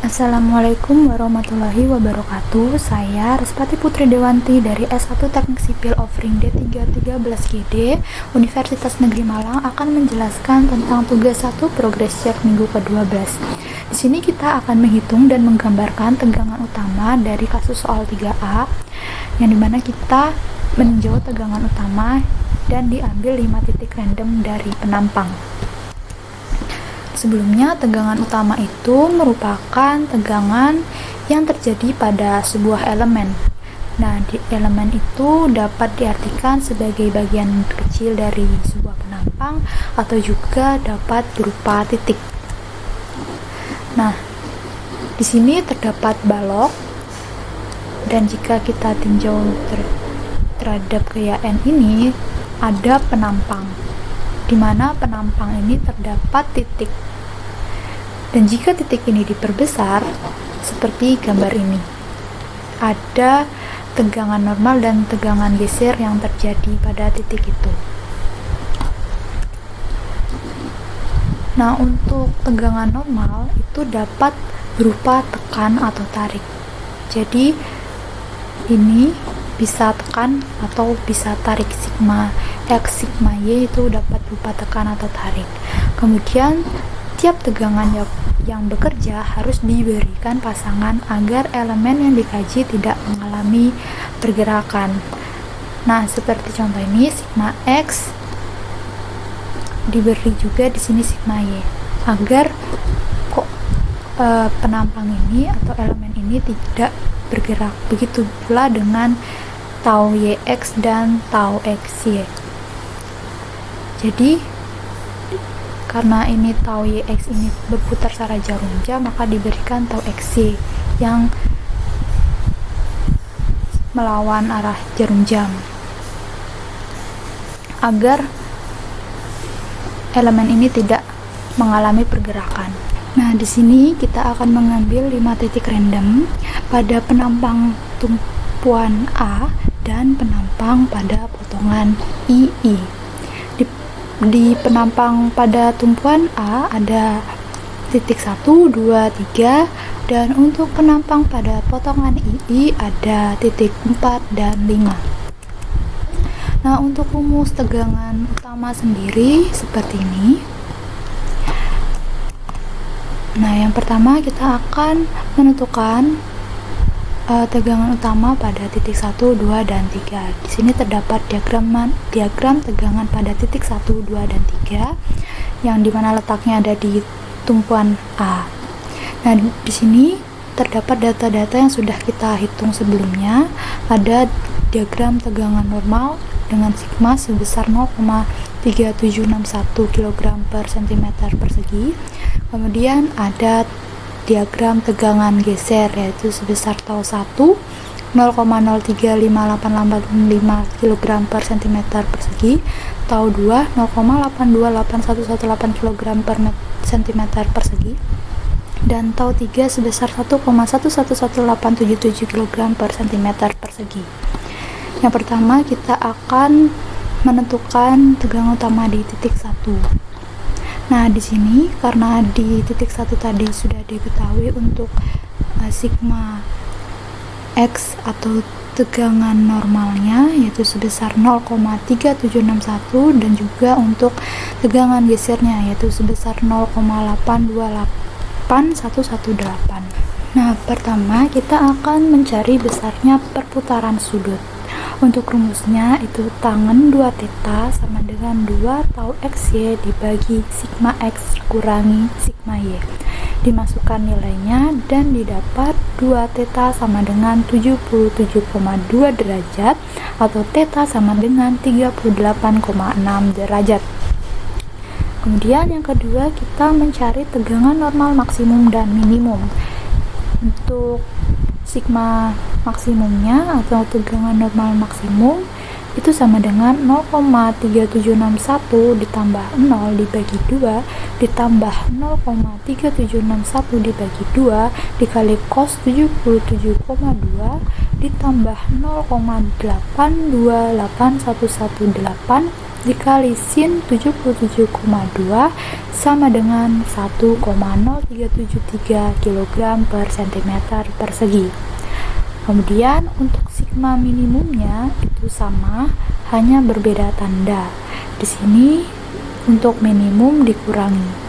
Assalamualaikum warahmatullahi wabarakatuh. Saya Respati Putri Dewanti dari S1 Teknik Sipil Offering D313GD Universitas Negeri Malang akan menjelaskan tentang tugas 1 progres check minggu ke-12. Di sini kita akan menghitung dan menggambarkan tegangan utama dari kasus soal 3A, yang dimana kita meninjau tegangan utama dan diambil 5 titik random dari penampang. Sebelumnya, tegangan utama itu merupakan tegangan yang terjadi pada sebuah elemen. Nah, di elemen itu dapat diartikan sebagai bagian kecil dari sebuah penampang atau juga dapat berupa titik. Nah, di sini terdapat balok, dan jika kita tinjau terhadap gaya N ini, ada penampang, di mana penampang ini terdapat titik. Dan jika titik ini diperbesar, seperti gambar ini, ada tegangan normal dan tegangan geser yang terjadi pada titik itu. Nah, untuk tegangan normal itu dapat berupa tekan atau tarik. Jadi, ini bisa tekan atau bisa tarik, sigma X, sigma Y itu dapat berupa tekan atau tarik. Kemudian, tiap tegangan yang bekerja harus diberikan pasangan agar elemen yang dikaji tidak mengalami pergerakan. Nah, seperti contoh ini, sigma X diberi juga di sini sigma Y, agar penampang ini atau elemen ini tidak bergerak. Begitu pula dengan tau YX dan tau XY. Jadi, karena ini tau YX ini berputar secara jarum jam, maka diberikan tau XY yang melawan arah jarum jam, agar elemen ini tidak mengalami pergerakan. Nah, di sini kita akan mengambil 5 titik random pada penampang tumpuan A dan penampang pada potongan II. Di penampang pada tumpuan A ada titik 1, 2, 3, dan untuk penampang pada potongan II ada titik 4 dan 5. Nah, untuk rumus tegangan utama sendiri seperti ini. Nah, yang pertama kita akan menentukan tegangan utama pada titik 1, 2, dan 3. Di sini terdapat diagram tegangan pada titik 1, 2, dan 3 yang dimana letaknya ada di tumpuan A. Nah, di sini terdapat data-data yang sudah kita hitung sebelumnya. Ada diagram tegangan normal dengan sigma sebesar 0,3761 kg per cm persegi. Kemudian ada diagram tegangan geser, yaitu sebesar tau 1 0,0358885 kg per cm persegi, tau 2 0,828118 kg per cm persegi, dan tau 3 sebesar 1,111877 kg per cm persegi. Yang pertama, kita akan menentukan tegangan utama di titik 1. Nah, di sini karena di titik 1 tadi sudah diketahui untuk sigma X atau tegangan normalnya yaitu sebesar 0,3761, dan juga untuk tegangan gesernya yaitu sebesar 0,828118. Nah, pertama kita akan mencari besarnya perputaran sudut. Untuk rumusnya itu tangen 2 theta sama dengan 2 tau XY dibagi sigma X kurangi sigma Y. Dimasukkan nilainya dan didapat 2 theta sama dengan 77,2 derajat atau theta sama dengan 38,6 derajat. Kemudian yang kedua, kita mencari tegangan normal maksimum dan minimum. Untuk sigma maksimumnya atau tegangan normal maksimum itu sama dengan 0,3761 ditambah 0 dibagi 2 ditambah 0,3761 dibagi 2 dikali cos 77,2 ditambah 0,828118 dikali sin 77,2 sama dengan 1,0373 kg per cm persegi. Kemudian untuk sigma minimumnya itu sama, hanya berbeda tanda. Di sini untuk minimum dikurangi.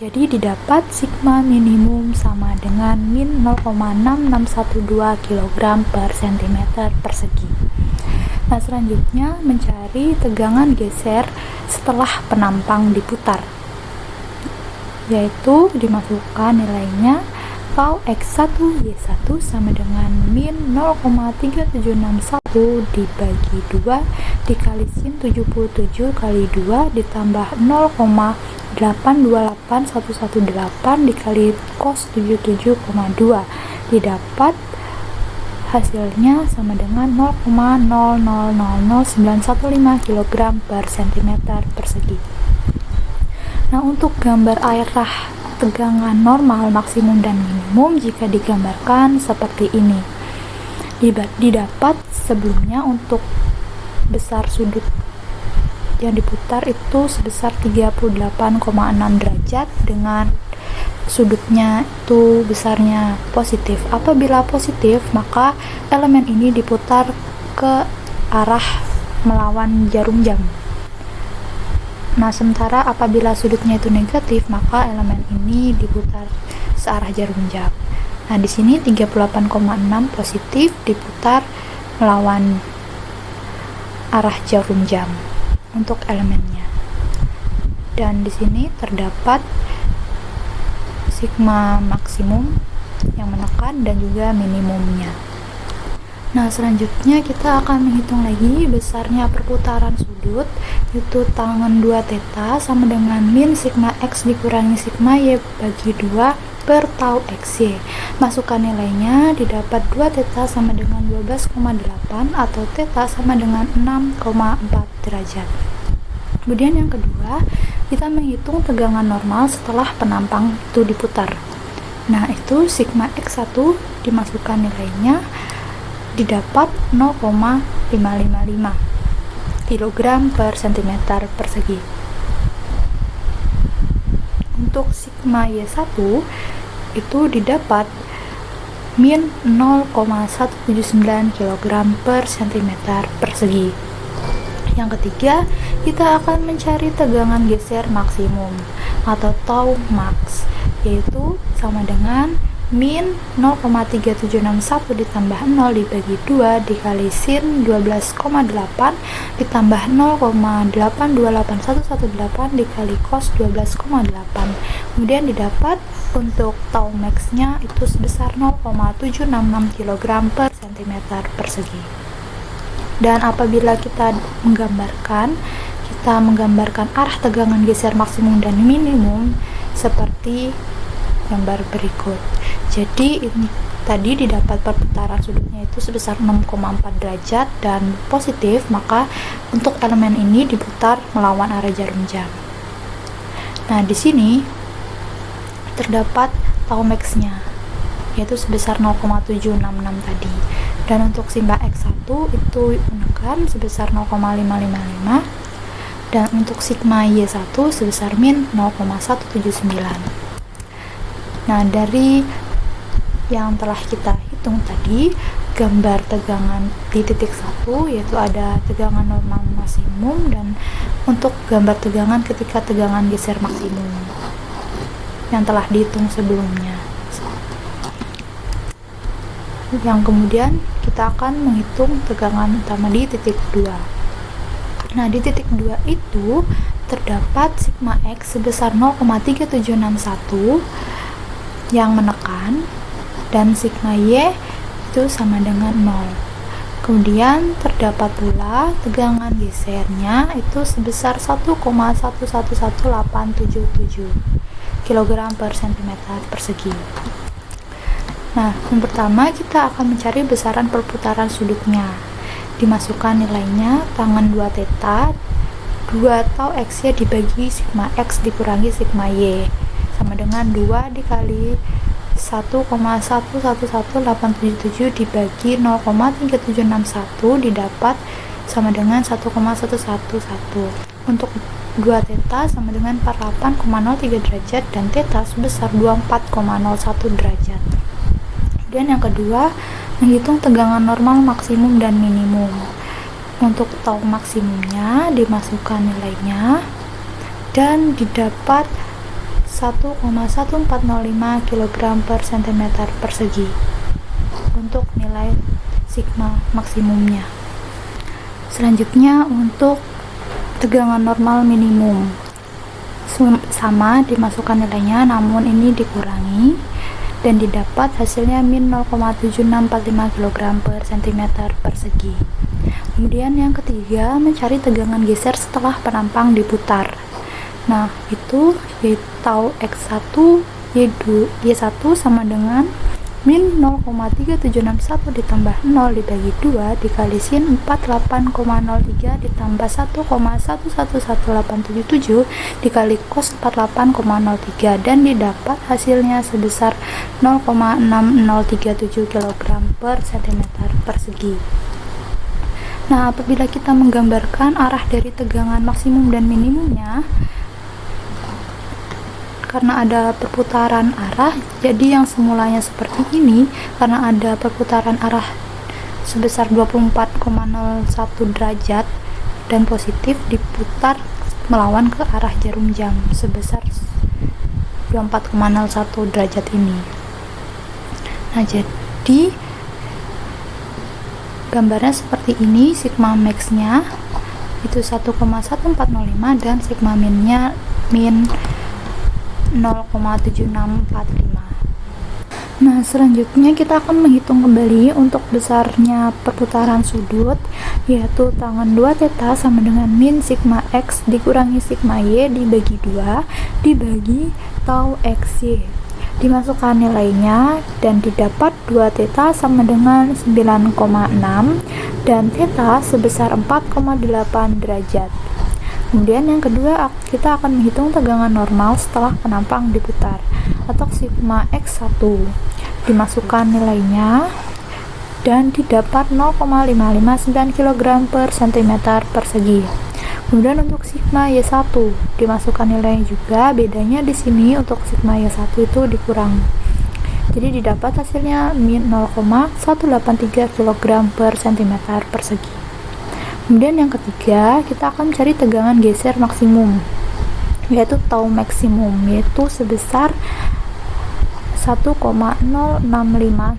Jadi didapat sigma minimum sama dengan min 0,6612 kg per cm persegi. Nah, selanjutnya mencari tegangan geser setelah penampang diputar, yaitu dimasukkan nilainya tau X1 Y1 sama dengan min 0,3761 dibagi 2 dikali sin 77 kali 2 ditambah 0,828118 dikali cos 77,2 didapat hasilnya sama dengan 0,000915 kg per cm persegi. Nah, untuk gambar arah tegangan normal, maksimum, dan minimum jika digambarkan seperti ini. Didapat sebelumnya untuk besar sudut yang diputar itu sebesar 38,6 derajat dengan sudutnya itu besarnya positif. Apabila positif, maka elemen ini diputar ke arah melawan jarum jam. Nah, sementara apabila sudutnya itu negatif, maka elemen ini diputar searah jarum jam. Nah, di sini 38,6 positif diputar melawan arah jarum jam untuk elemennya. Dan di sini terdapat sigma maksimum yang menekan dan juga minimumnya. Nah, selanjutnya kita akan menghitung lagi besarnya perputaran sudut, yaitu tangan 2 theta sama dengan min sigma x dikurangi sigma y bagi 2 per tau xy. Masukkan nilainya, didapat 2 theta sama dengan 12,8 atau theta sama dengan 6,4 derajat. Kemudian yang kedua, kita menghitung tegangan normal setelah penampang itu diputar. Nah, itu sigma x1 dimasukkan nilainya, didapat 0,555 kg per cm persegi. Untuk sigma y1 itu didapat min 0,179 kg per cm persegi. Yang ketiga, kita akan mencari tegangan geser maksimum atau tau max, yaitu sama dengan min 0,3761 ditambah 0 dibagi 2 dikali sin 12,8 ditambah 0,828118 dikali cos 12,8. Kemudian didapat untuk tau max-nya itu sebesar 0,766 kg per cm persegi. Dan apabila kita menggambarkan arah tegangan geser maksimum dan minimum seperti gambar berikut. Jadi ini tadi didapat perputaran sudutnya itu sebesar 6,4 derajat dan positif, maka untuk elemen ini diputar melawan arah jarum jam. Nah, di sini terdapat tau max-nya yaitu sebesar 0,766 tadi. Dan untuk sigma x1 itu menekan sebesar 0,555 dan untuk sigma y1 sebesar min 0,179. Nah, dari yang telah kita hitung tadi, gambar tegangan di titik 1 yaitu ada tegangan normal maksimum dan untuk gambar tegangan ketika tegangan geser maksimum yang telah dihitung sebelumnya. Yang kemudian kita akan menghitung tegangan utama di titik 2. Nah, di titik 2 itu terdapat sigma x sebesar 0,3761 yang menekan dan sigma y itu sama dengan 0. Kemudian terdapat pula tegangan gesernya itu sebesar 1,111877 kg per cm persegi. Nah, yang pertama kita akan mencari besaran perputaran sudutnya. Dimasukkan nilainya tangan 2 theta 2 tau x-nya dibagi sigma x dikurangi sigma y sama dengan 2 dikali 1,111877 dibagi 0,3761 didapat sama dengan 1,111. Untuk 2 theta sama dengan 48,03 derajat dan theta sebesar 24,01 derajat. Dan yang kedua, menghitung tegangan normal maksimum dan minimum. Untuk tahu maksimumnya, dimasukkan nilainya dan didapat 1,1405 kg per cm persegi untuk nilai sigma maksimumnya. Selanjutnya untuk tegangan normal minimum, sama dimasukkan nilainya, namun ini dikurangi dan didapat hasilnya min 0,7645 kg per cm persegi. Kemudian yang ketiga, mencari tegangan geser setelah penampang diputar. Nah, itu tau X1 Y1 sama dengan min 0,3761 ditambah 0 dibagi 2 dikali sin 48,03 ditambah 1,111877 dikali cos 48,03 dan didapat hasilnya sebesar 0,6037 kg per cm persegi. Nah, apabila kita menggambarkan arah dari tegangan maksimum dan minimumnya, karena ada perputaran arah, jadi yang semulanya seperti ini, karena ada perputaran arah sebesar 24,01 derajat dan positif, diputar melawan ke arah jarum jam sebesar 24,01 derajat ini. Nah, jadi gambarnya seperti ini. Sigma max-nya itu 1,1405 dan sigma min-nya min 0,7645. Nah, selanjutnya kita akan menghitung kembali untuk besarnya perputaran sudut, yaitu tangan 2 theta sama dengan min sigma x dikurangi sigma y dibagi 2 dibagi tau xy. Dimasukkan nilainya dan didapat 2 theta sama dengan 9,6 dan theta sebesar 4,8 derajat. Kemudian yang kedua, kita akan menghitung tegangan normal setelah penampang diputar atau sigma x1. Dimasukkan nilainya dan didapat 0,559 kg per cm persegi. Kemudian untuk sigma y1 dimasukkan nilainya juga, bedanya di sini untuk sigma y1 itu dikurang. Jadi didapat hasilnya min 0,183 kg per cm persegi. Kemudian yang ketiga, kita akan cari tegangan geser maksimum, yaitu tau maksimum, yaitu sebesar 1,065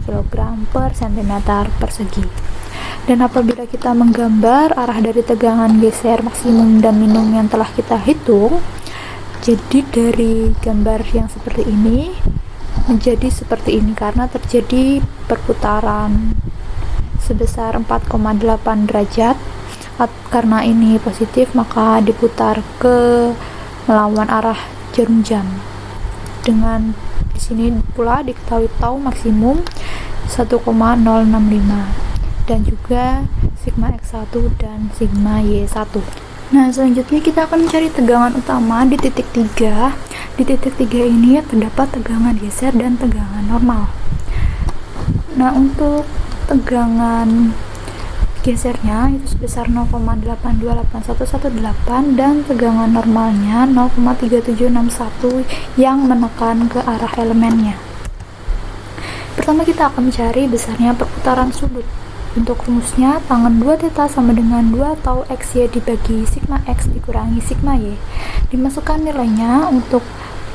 kg per cm persegi. Dan apabila kita menggambar arah dari tegangan geser maksimum dan minimum yang telah kita hitung, jadi dari gambar yang seperti ini menjadi seperti ini karena terjadi perputaran sebesar 4,8 derajat. Karena ini positif, maka diputar ke melawan arah jarum jam. Dengan di sini pula diketahui tau maksimum 1,065 dan juga sigma x1 dan sigma y1. Nah, selanjutnya kita akan mencari tegangan utama di titik 3. Di titik 3 ini terdapat tegangan geser dan tegangan normal. Nah, untuk tegangan gesernya itu sebesar 0,828118 dan tegangan normalnya 0,3761 yang menekan ke arah elemennya. Pertama kita akan mencari besarnya perputaran sudut. Untuk rumusnya, tangan 2 theta sama dengan 2 tau xy dibagi sigma x dikurangi sigma y. Dimasukkan nilainya untuk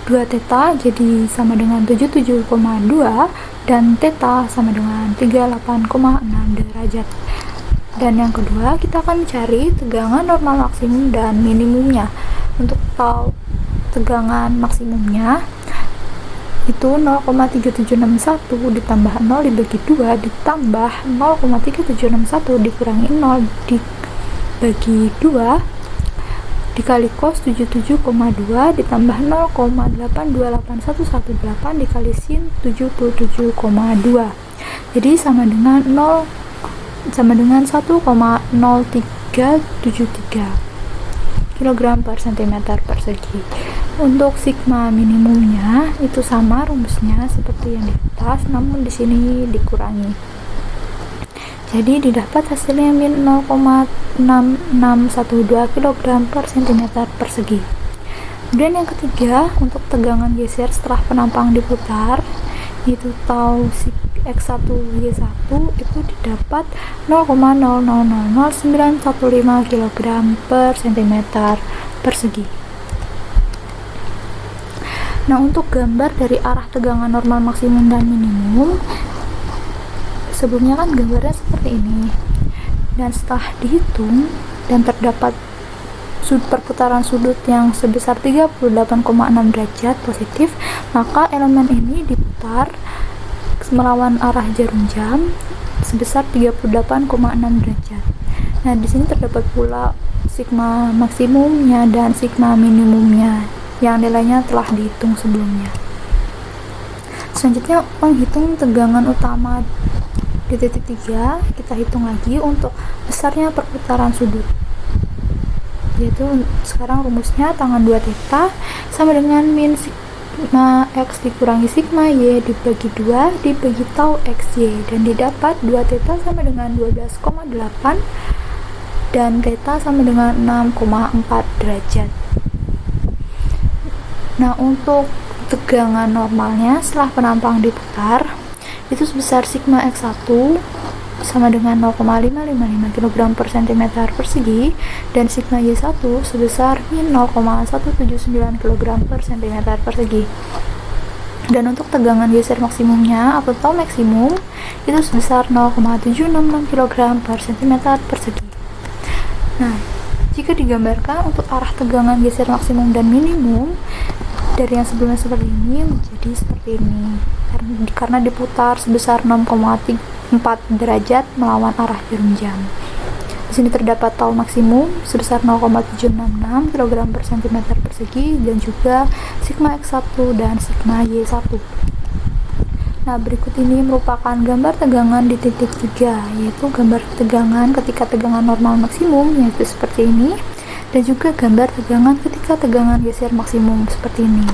2 theta jadi sama dengan 77,2 dan theta sama dengan 38,6 derajat. Dan yang kedua, kita akan mencari tegangan normal maksimum dan minimumnya. Untuk tahu tegangan maksimumnya itu 0,3761 ditambah 0 dibagi 2 ditambah 0,3761 dikurangi 0 dibagi 2 dikali cos 77,2 ditambah 0,828118 dikali sin 77,2. Jadi sama dengan 1,0373 kg per cm persegi. Untuk sigma minimumnya itu sama rumusnya seperti yang di atas, namun di sini dikurangi. Jadi didapat hasilnya min 0,6612 kg per cm persegi. Kemudian yang ketiga, untuk tegangan geser setelah penampang diputar, yaitu tau sik X1 Y1 itu didapat 0,000915 kg per cm persegi. Nah, untuk gambar dari arah tegangan normal maksimum dan minimum, sebelumnya kan gambarnya seperti ini, dan setelah dihitung dan terdapat perputaran sudut yang sebesar 38,6 derajat positif, maka elemen ini diputar melawan arah jarum jam sebesar 38,6 derajat. Nah, di sini terdapat pula sigma maksimumnya dan sigma minimumnya yang nilainya telah dihitung sebelumnya. Selanjutnya, menghitung tegangan utama di titik 3, kita hitung lagi untuk besarnya perputaran sudut, yaitu sekarang rumusnya tangan 2 theta sama dengan min sigma x dikurangi sigma y dibagi 2 dibagi tau xy, dan didapat 2 theta sama dengan 12,8 dan theta sama dengan 6,4 derajat. Nah, untuk tegangan normalnya setelah penampang diputar itu sebesar sigma x1 sama dengan 0,555 kg per cm persegi, dan sigma y1 sebesar min 0,179 kg per cm persegi. Dan untuk tegangan geser maksimumnya atau tau maksimum itu sebesar 0,766 kg per cm persegi. Nah, jika digambarkan untuk arah tegangan geser maksimum dan minimum dari yang sebelumnya seperti ini menjadi seperti ini, karena diputar sebesar 6,4 derajat melawan arah jarum jam. Di sini terdapat tau maksimum sebesar 0,766 kg per cm persegi dan juga sigma x1 dan sigma y1. Nah, berikut ini merupakan gambar tegangan di titik 3, yaitu gambar tegangan ketika tegangan normal maksimum, yaitu seperti ini, dan juga gambar tegangan ketika tegangan geser maksimum seperti ini.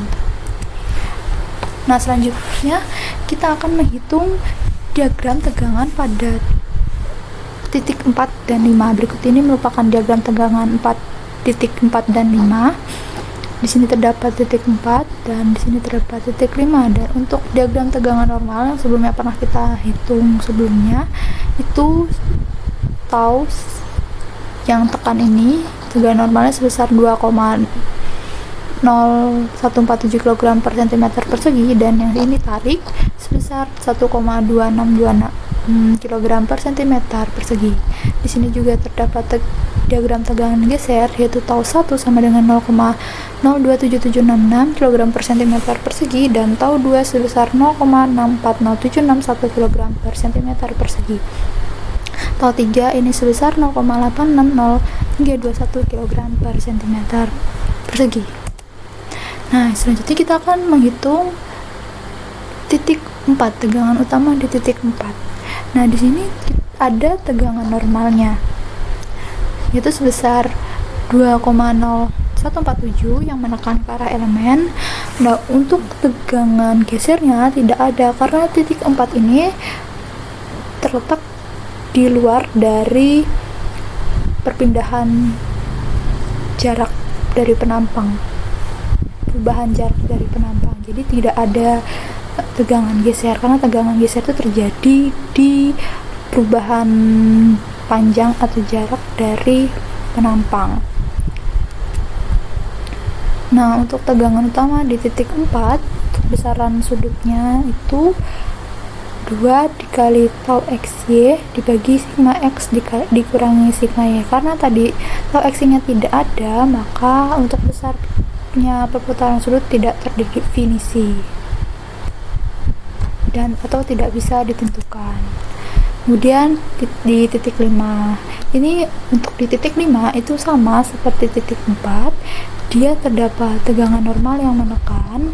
Nah, selanjutnya kita akan menghitung diagram tegangan pada titik 4 dan 5. Berikut ini merupakan diagram tegangan titik 4 dan 5. Di sini terdapat titik 4 dan di sini terdapat titik 5. Dan untuk diagram tegangan normal yang sebelumnya pernah kita hitung sebelumnya, itu tau yang tekan ini tegangan normalnya sebesar 2,0147 kg per cm persegi, dan yang ini tarik sebesar 1,2626 kg per cm persegi. Di sini juga terdapat diagram tegangan geser, yaitu tau 1 sama dengan 0,027766 kg per cm persegi, dan tau 2 sebesar 0,64071 kg per cm persegi. Tau 3 ini sebesar 0,860321 kg per cm persegi. Nah, selanjutnya kita akan menghitung titik 4, tegangan utama di titik 4. Nah, di sini ada tegangan normalnya, yaitu sebesar 2,0147 yang menekan ke arah elemen. Nah, untuk tegangan gesernya tidak ada karena titik 4 ini terletak di luar dari perpindahan jarak dari penampang, perubahan jarak dari penampang. Jadi tidak ada tegangan geser, karena tegangan geser itu terjadi di perubahan panjang atau jarak dari penampang. Nah, untuk tegangan utama di titik 4, besaran sudutnya itu 2 dikali tau xy dibagi sigma x dikurangi sigma y. Karena tadi tau x nya tidak ada, maka untuk besarnya perputaran sudut tidak terdefinisi dan atau tidak bisa ditentukan. Kemudian di titik 5 ini, untuk di titik 5 itu sama seperti titik 4, dia terdapat tegangan normal yang menekan,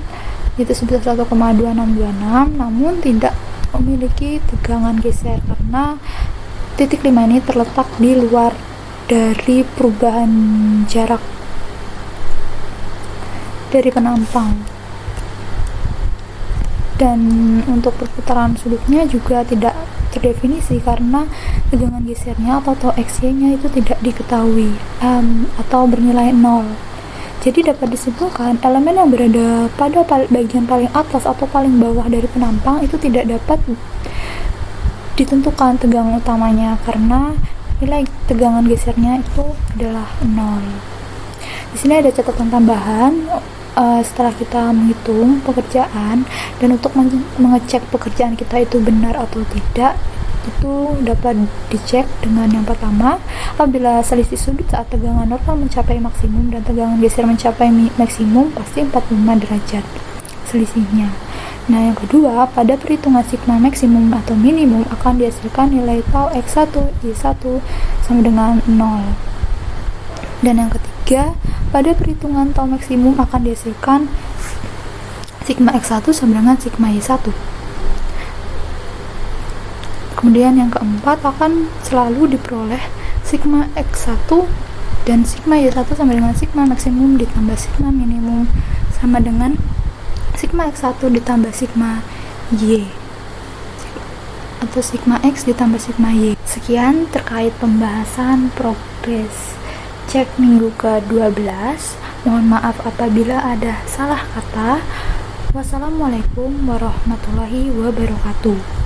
yaitu sebesar 1,2626, namun tidak memiliki tegangan geser karena titik 5 ini terletak di luar dari perubahan jarak dari penampang. Dan untuk perputaran sudutnya juga tidak terdefinisi karena tegangan gesernya atau tau XY-nya itu tidak diketahui atau bernilai 0. Jadi dapat disimpulkan elemen yang berada pada bagian paling atas atau paling bawah dari penampang itu tidak dapat ditentukan tegangan utamanya karena nilai tegangan gesernya itu adalah 0. Di sini ada catatan tambahan setelah kita menghitung pekerjaan dan untuk mengecek pekerjaan kita itu benar atau tidak, itu dapat dicek dengan yang pertama, apabila selisih sudut saat tegangan normal mencapai maksimum dan tegangan geser mencapai maksimum, pasti 45 derajat selisihnya. Nah, yang kedua, pada perhitungan sigma maksimum atau minimum akan dihasilkan nilai tau X1, Y1 sama dengan 0. Dan yang ketiga, pada perhitungan tau maksimum akan dihasilkan sigma X1 sama dengan sigma Y1. Kemudian yang keempat akan selalu diperoleh sigma X1 dan sigma Y1 sama dengan sigma maksimum ditambah sigma minimum sama dengan sigma X1 ditambah sigma Y atau sigma X ditambah sigma Y. Sekian terkait pembahasan progres cek minggu ke-12. Mohon maaf apabila ada salah kata. Wassalamualaikum warahmatullahi wabarakatuh.